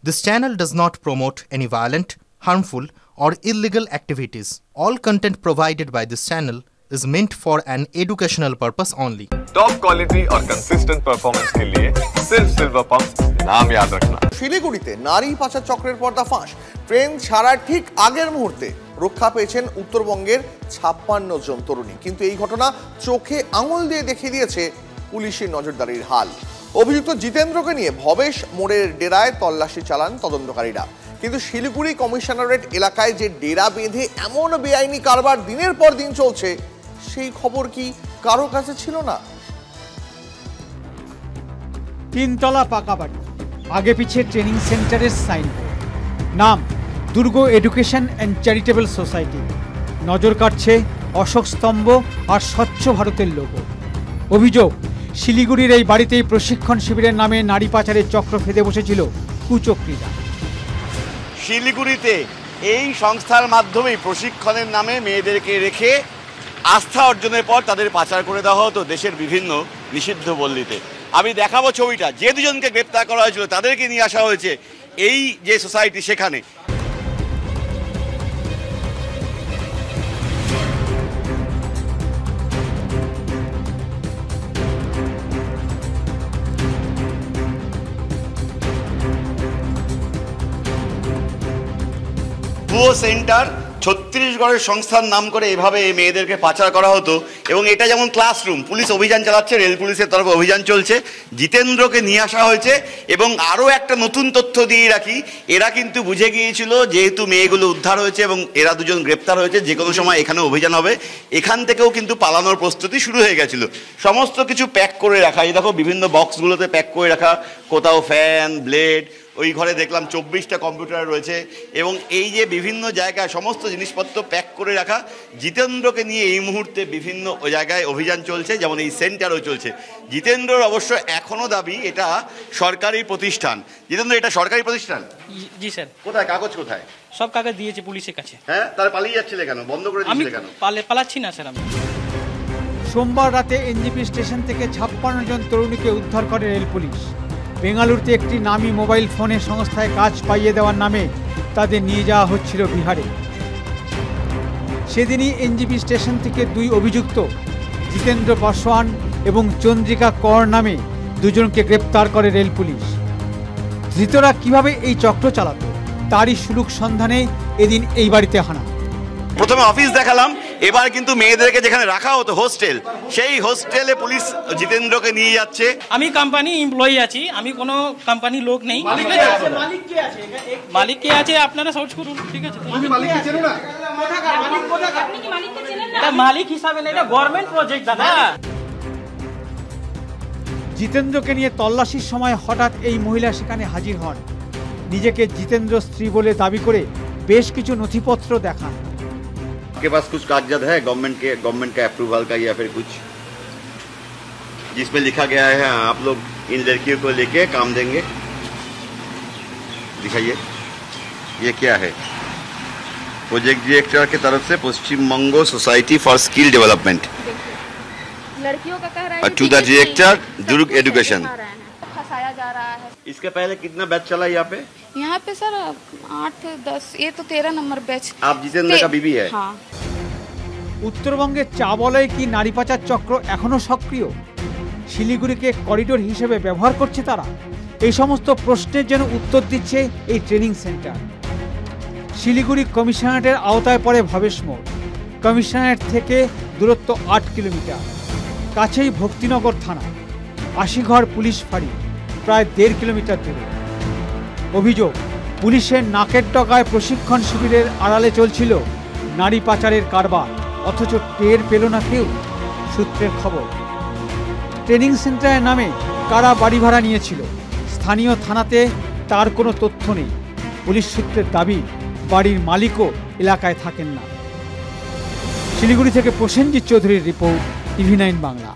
This channel does not promote any violent, harmful, or illegal activities. All content provided by this channel is meant for an educational purpose only. Top quality और consistent performance के लिए सिर्फ silver pump नाम याद रखना। শিলিগুড়িতে নারী পাচার চক্রের পর্দাফাঁস। ট্রেন ছাড়ার ঠিক আগের মুহূর্তে রক্ষা পেয়েছেন উত্তরবঙ্গের 56 জন তরুণী। কিন্তু এই ঘটনা চোখে আঙুল দিয়ে দেখিয়ে দিয়েছে পুলিশের নজরদারির হাল। অভিযুক্ত জিতেন্দ্রকে নিয়ে ভবেশ মোড়ের ডেরায় তল্লাশি চালান তদন্তকারীরা। কিন্তু শিলিগুড়ি কমিশনারেট এলাকায় যে ডেরা বেঁধে এমন বেআইনি কারবার দিনের পর দিন চলছে, সেই খবর কি কারো কাছে ছিল না? তিনতলা পাকা বাড়ি, আগে পিছিয়ে ট্রেনিং সেন্টারের সাইনবোর্ড, নাম দুর্গ এডুকেশন অ্যান্ড চ্যারিটেবল সোসাইটি। নজর কাটছে অশোক স্তম্ভ আর স্বচ্ছ ভারতের লোগো। অভিযোগ, শিলিগুড়ির এই বাড়িতেই প্রশিক্ষণ শিবিরের নামে নারী পাচারের চক্র ফেঁদে বসেছিল কুচক্রীরা। শিলিগুড়িতে এই সংস্থার মাধ্যমেই প্রশিক্ষণের নামে মেয়েদেরকে রেখে আস্থা অর্জনের পর তাদের পাচার করে দেওয়া হতো দেশের বিভিন্ন নিষিদ্ধ পল্লীতে। আমি দেখাবো ছবিটা। যে দুজনকে গ্রেপ্তার করা হয়েছিল তাদেরকে নিয়ে আসা হয়েছে এই যে সোসাইটি, সেখানে। ভুয়ো সেন্টার, ছত্তিশগড়ের সংস্থার নাম করে এভাবে এই মেয়েদেরকে পাচার করা হতো। এবং এটা যেমন ক্লাসরুম, পুলিশ অভিযান চালাচ্ছে, রেল পুলিশের তরফে অভিযান চলছে। জিতেন্দ্রকে নিয়ে আসা হয়েছে। এবং আরও একটা নতুন তথ্য দিয়ে রাখি, এরা কিন্তু বুঝে গিয়েছিল যেহেতু মেয়েগুলো উদ্ধার হয়েছে এবং এরা দুজন গ্রেপ্তার হয়েছে, যে কোনো সময় এখানে অভিযান হবে। এখান থেকেও কিন্তু পালানোর প্রস্তুতি শুরু হয়ে গেছিল। সমস্ত কিছু প্যাক করে রাখা, এই দেখো বিভিন্ন বক্সগুলোতে প্যাক করে রাখা, কোথাও ফ্যান, ব্লেড, ওই ঘরে দেখলাম 24টা কম্পিউটার রয়েছে। এবং এই যে বিভিন্ন জায়গায় সমস্ত জিনিসপত্র প্যাক করে রাখা। জিতেন্দ্রকে নিয়ে এই মুহূর্তে বিভিন্ন জায়গায় অভিযান চলছে, যেমন এই সেন্টারও চলছে। জিতেন্দ্রর অবশ্য এখনও দাবি এটা সরকারি প্রতিষ্ঠান। জিতেন্দ্র, এটা সরকারি প্রতিষ্ঠান? জি স্যার। কোথায় কাগজ, কোথায়? সব কাগজ দিয়েছে পুলিশের কাছে। হ্যাঁ, তাহলে পালিয়ে যাচ্ছিলে কেন? বন্ধ করে দিয়েছিলে কেন? পালাচ্ছি না স্যার আমি। সোমবার রাতে এনজিপি স্টেশন থেকে 56 জন তরুণীকে উদ্ধার করে রেল পুলিশ। বেঙ্গালুরুতে একটি নামী মোবাইল ফোনের সংস্থায় কাজ পাইয়ে দেওয়ার নামে তাদের নিয়ে যাওয়া হচ্ছিল বিহারে। সেদিনই এনজিপি স্টেশন থেকে দুই অভিযুক্ত জিতেন্দ্র পাসওয়ান এবং চন্দ্রিকা কর নামে দুজনকে গ্রেপ্তার করে রেল পুলিশ। ধৃতরা কিভাবে এই চক্র চালাতো তারই সুলুক সন্ধানে এদিন এই বাড়িতে হানা। প্রথমে অফিস দেখালাম, এবার কিন্তু মেয়েদেরকে যেখানে রাখা হতো হোস্টেল, সেই হোস্টেলে পুলিশ জিতেন্দ্রকে নিয়ে যাচ্ছে। আমি কোম্পানি এমপ্লয়ি আছি, আমি কোনো কোম্পানি লোক নেই। মালিক কে আছে আপনারা সার্চ করুন, ঠিক আছে? মালিক হিসাবে না, এটা গভর্নমেন্ট প্রজেক্ট দাদা। জিতেন্দ্রকে নিয়ে তল্লাশির সময় হঠাৎ এই মহিলা সেখানে হাজির হন। নিজেকে জিতেন্দ্র স্ত্রী বলে দাবি করে বেশ কিছু নথিপত্র দেখান। आपके पास कुछ कागजात है गवर्नमेंट का अप्रूवल का या फिर कुछ जिसमें लिखा गया है आप लोग इन लड़कियों को लेके काम देंगे? दिखाइए, ये क्या है? प्रोजेक्ट डायरेक्टर की तरफ से Paschim Bango society for skill development, लड़कियों का कह रहा है टू द डायरेक्टर दुर्ग एजुकेशन। फंसाया जा रहा है। इसके पहले कितना बैच चला यहाँ पे सर 8-10, ये तो 13 नंबर बैच। आप जितेंद्र का बीबी है? हाँ। উত্তরবঙ্গের চা বলয়ে কি নারী পাচার চক্র এখনো সক্রিয়? শিলিগুড়িকে করিডোর হিসেবে ব্যবহার করছে তারা? এই সমস্ত প্রশ্নের জন্য উত্তর দিচ্ছে এই ট্রেনিং সেন্টার। শিলিগুড়ি কমিশনারেটের আওতায় পড়ে ভবেশ মোড়। কমিশনারেট থেকে দূরত্ব 8 কিলোমিটার। কাছেই ভক্তিনগর থানা, আশিঘর পুলিশ ফাঁড়ি প্রায় 1.5 কিলোমিটার দূরে। অভিযোগ, পুলিশের নাকের ডগায় প্রশিক্ষণ শিবিরের আড়ালে চলছিল নারী পাচারের কারবার, অথচ টের পেল না কেউ। সূত্রের খবর, ট্রেনিং সেন্টারের নামে কারা বাড়ি ভাড়া নিয়েছিল স্থানীয় থানাতে তার কোনো তথ্য নেই। পুলিশ সূত্রের দাবি, বাড়ির মালিকও এলাকায় থাকেন না। শিলিগুড়ি থেকে প্রসেনজিৎ চৌধুরীর রিপোর্ট, TV9 বাংলা।